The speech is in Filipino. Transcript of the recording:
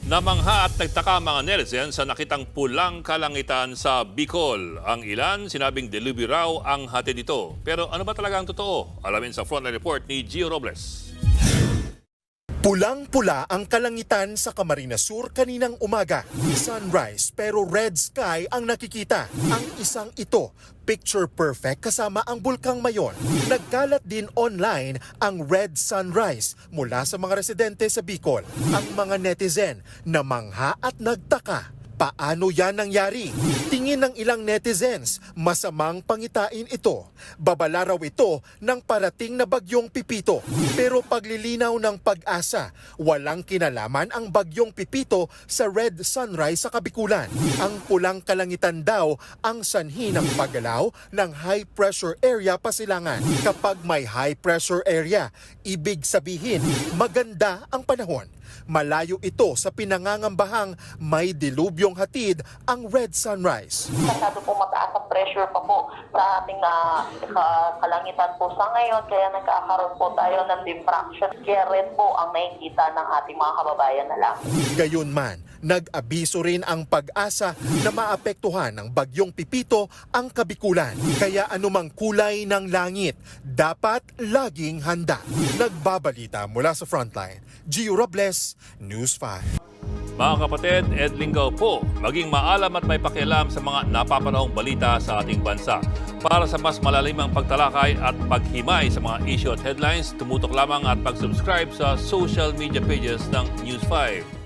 Namangha at nagtaka mga netizens sa nakitang pulang kalangitan sa Bicol. Ang ilan sinabing delubi raw ang hatid nito. Pero ano ba talaga ang totoo? Alamin sa frontline report ni Gio Robles. Pulang-pula ang kalangitan sa Camarines Sur kaninang umaga. Sunrise pero red sky ang nakikita. Ang isang ito, picture perfect kasama ang Bulkang Mayon. Nagkalat din online ang red sunrise mula sa mga residente sa Bicol. Ang mga netizen namangha at nagtaka. Paano yan nangyari? Tingin ng ilang netizens, masamang pangitain ito. Babala raw ito ng parating na bagyong Pipito. Pero paglilinaw ng Pag-asa, walang kinalaman ang bagyong Pipito sa red sunrise sa Kabikulan. Ang pulang kalangitan daw ang sanhi ng paggalaw ng high pressure area Pasilangan. Kapag may high pressure area, ibig sabihin maganda ang panahon. Malayo ito sa pinangangambahang may dilubyong hatid ang red sunrise. Masyado po mataas ang pressure pa po sa ating kalangitan po sa ngayon, kaya nagkakaroon po tayo ng diffraction. Kaya rin po ang nakikita ng ating mga kababayan na lang. Gayunman, nag-abiso rin ang Pag-asa na maapektuhan ng bagyong Pipito ang Kabikulan. Kaya anumang kulay ng langit, dapat laging handa. Nagbabalita mula sa Frontline, Gio Robles, News 5. Mga kapatid, Ed Lingaw po, maging maalam at may pakialam sa mga napapanahong balita sa ating bansa. Para sa mas malalimang pagtalakay at paghimay sa mga issue at headlines, tumutok lamang at pag-subscribe sa social media pages ng News 5.